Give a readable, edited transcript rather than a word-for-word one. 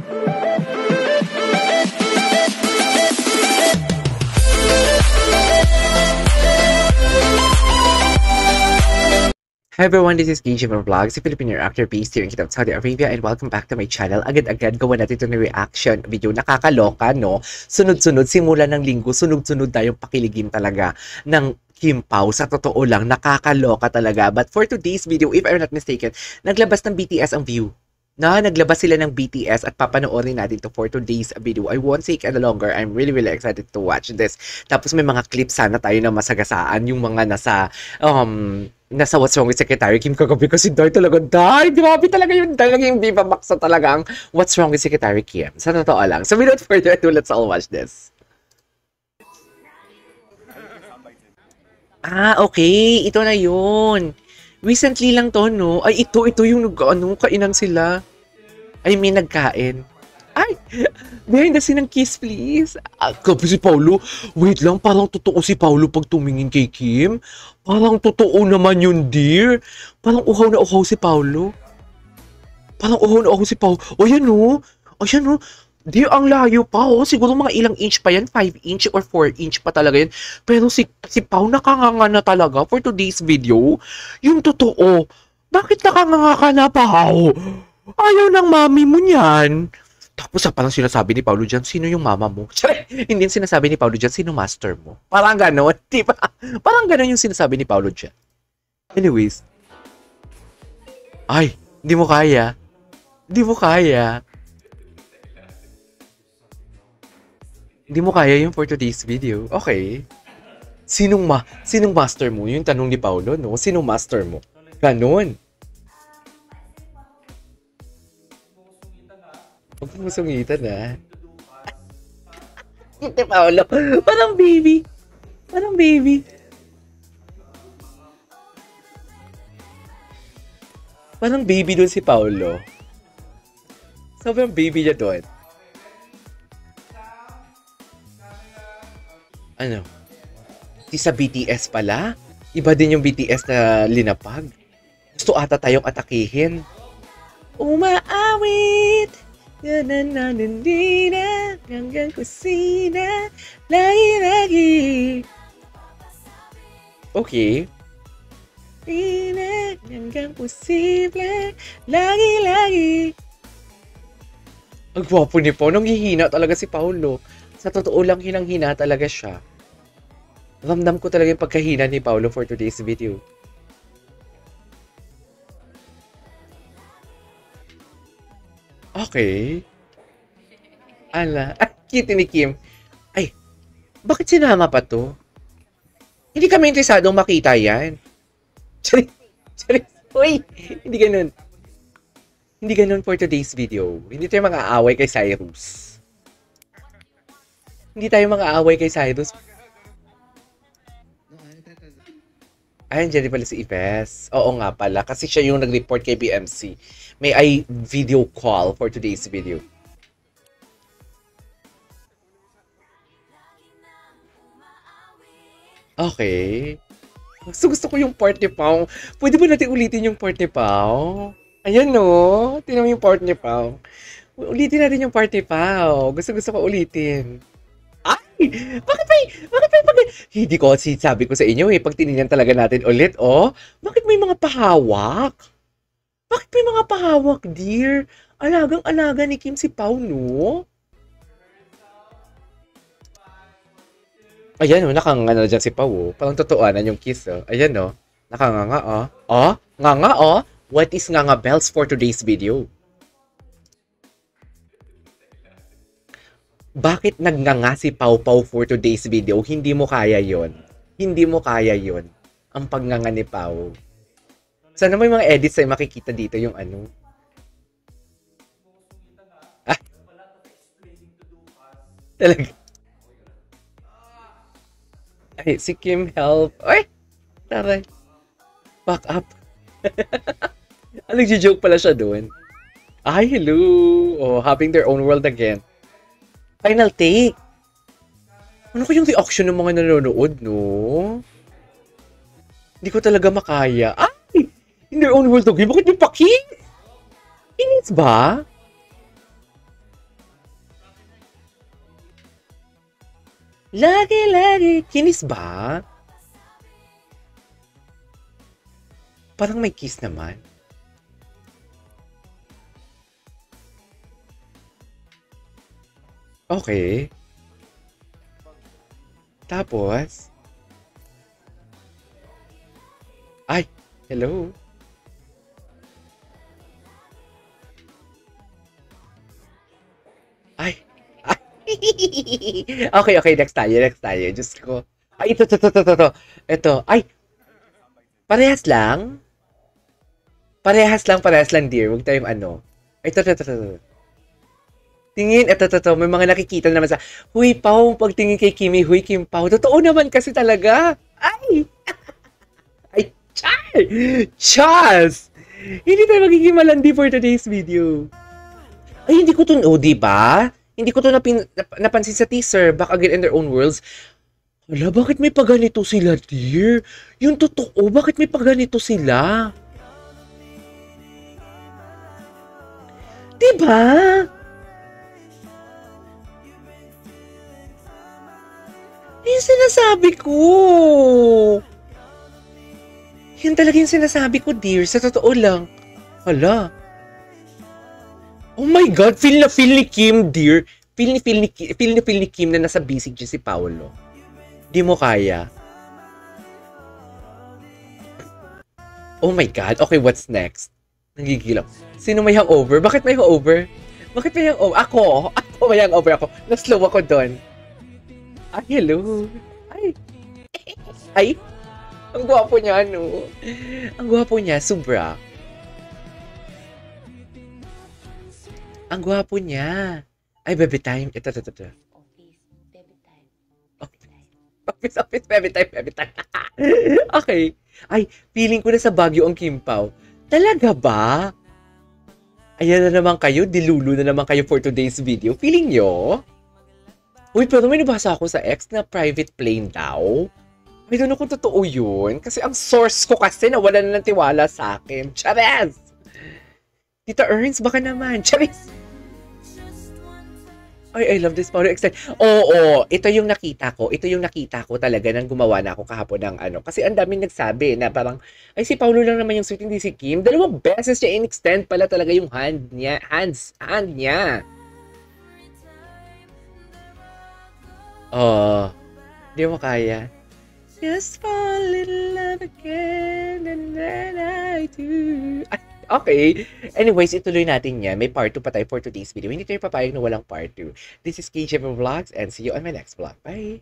Hi everyone, this is KJ from Vlogs, a Filipino actor based here in Kitab, Saudi Arabia, and welcome back to my channel. Agad-agad gawa natin ito na reaction video. Nakakaloka, no? Sunod-sunod, simula ng linggo, sunod-sunod tayong pakiligin talaga ng Kim Pao. Sa totoo lang, nakakaloka talaga. But for today's video, if I'm not mistaken, naglabas ng BTS ang view. Naglabas sila ng BTS at papanoorin natin to for today's video. I won't take any longer. I'm really excited to watch this. Tapos may mga clips sana tayo na masagasaan. Yung mga nasa What's Wrong with Secretary Kim kagabi kasi talaga, grabe talaga yun. Talagang Viva Max na talagang What's Wrong with Secretary Kim. Sa totoo lang. So without further ado, let's all watch this. Okay. Ito na yun. Recently lang to, no? Ay, ito yung kainan sila. I mean, nagkain. Ay! Behind the scene ng kiss, please. Kapi si Paulo. Wait lang, parang totoo si Paulo pag tumingin kay Kim. Parang totoo naman yun, dear. Parang uhaw na uhaw si Paulo. O, yan, no? Dear, ang layo pa, oh. Siguro mga ilang inch pa yan. 5 inch or 4 inch pa talaga yan. Pero si Pao nakanganga na talaga for today's video. Yung totoo. Bakit nakanganga ka na, Pao? Ayaw ng mami mo niyan. Tapos parang sinasabi ni Paulo dyan, sino yung mama mo? Hindi sinasabi ni Paulo dyan, sino master mo? Parang gano'n, di ba? Parang gano'n yung sinasabi ni Paulo dyan. Anyways. Ay, di mo kaya. Hindi mo kaya yung for today's video. Okay. Sinong master mo? Yung tanong ni Paulo, no? Sinong master mo? Ganon. Huwag mo sungitan, ha? Hindi, Paulo. Parang baby. Parang baby doon si Paulo. Sobrang baby niya doon. Ano? Sa BTS pala? Iba din yung BTS na linapag. Gusto ata tayong atakihin. Umaawit! Nananandina hanggang kusina. Lagi-lagi. Okay. Hanggang posible. Lagi-lagi. Ang gwapo ni Pao. Nanghihina talaga si Paulo. Sa totoo lang, hinang-hina talaga siya. Ramdam ko talaga yung pagkahina ni Paulo for today's video. Okay. Cute ni Kim. Ay, bakit sinama pa to? Hindi kami interesadong makita yan. Charis. Uy, hindi ganun for today's video. Hindi tayo mga-aaway kay Cyrus. Ay, andyan pala si Ipes. Oo nga pala, kasi siya yung nag-report kay BMC. May I video call for today's video. Okay. Gusto ko yung part ni Pao. Pwede ba natin ulitin yung part ni Pao? Ayan, no? Tingnan mo yung part ni Pao. Ulitin natin yung part ni Pao. Gusto ko ulitin. Bakit hindi ko sabi ko sa inyo pag tinignan talaga natin ulit, bakit may mga pahawak? Dear? Alagang-alaga ni Kim si Pao, no? Ayan, nakanganga na dyan si Pao, Parang totooanan yung kiss, Ayan, nakanganga, Nganga, What is nganga bells for today's video? Bakit nagnganga si Pao for today's video? Hindi mo kaya yon. Ang pagnganga ni Pao. Sana may mga edits ay makikita dito yung ano. Talaga. Ay, si Kim help. Ay! Taray. Back up. Nagjo-joke pala siya doon. Ay, hello. Having their own world again. Final take. Ano kayong reaction ng mga nanonood, no? Hindi ko talaga makaya. Ay! In their own world again. Bakit yung paki? Inis ba? Lagi-lagi. Kinis ba? Parang may kiss naman. Okay. Tapos? Ay, hello. Ay. Ay. Okay, okay. Next tayo, next tayo. Diyos ko. Ay, ito. Ito. Ay, parehas lang? Parehas lang, dear. Huwag tayong ano. Ay, ito. Tingin, ito. May mga nakikita naman sa, huy, Pao, pagtingin kay Kimi, huy, Kim Pao. Totoo naman kasi talaga. Ay! Ay, char! Chas! Hindi tayo magiging malandi for today's video. Ay, hindi ko to, oh, di ba? Hindi ko to napansin sa teaser. Back again in their own worlds. Wala, bakit may paganito sila, dear? Yung totoo, bakit may paganito sila? Diba? Yung sinasabi ko. Yan talaga yung sinasabi ko, dear. Sa totoo lang. Hala. Oh my God, feel ni Kim, dear. Feel ni Kim na nasa bisig siya si Paolo. Di mo kaya. Oh my God. Okay, what's next? Nagigil ako. Sino may hangover? Bakit may hangover? Bakit may hangover? Ako may hangover ako. Na-slow ako doon. Ay, hello. Ay. Ang gwapo niya, ano? Ang gwapo niya, sobra. Ang gwapo niya. Ay, baby time. Ito. Office, baby time. Okay. Ay, feeling ko na sa Baguio ang Kim Pao. Talaga ba? Ayan na naman kayo, dilulo na naman kayo for today's video. Feeling nyo? Uy, pero may nabasa ako sa X na private plane daw. I don't know kung totoo yun. Kasi ang source ko kasi nawala na ng tiwala sa akin. Chares! Tita Ernst, baka naman. Chares! Ay, I love this powder extend. Oo, ito yung nakita ko. Ito yung nakita ko talaga nang gumawa na ako kahapon ng ano. Kasi ang daming nagsabi na parang, ay si Paulo lang naman yung suit, hindi si Kim. 2 beses niya in-extend pala talaga yung hand niya. Oh, di mo kaya. Just fall in love again and then I do. Ay, okay. Anyways, ituloy natin yan. May part 2 pa tayo for today's video. Hindi tayo papayag na walang part 2. This is KJ Vlogs and see you on my next vlog. Bye!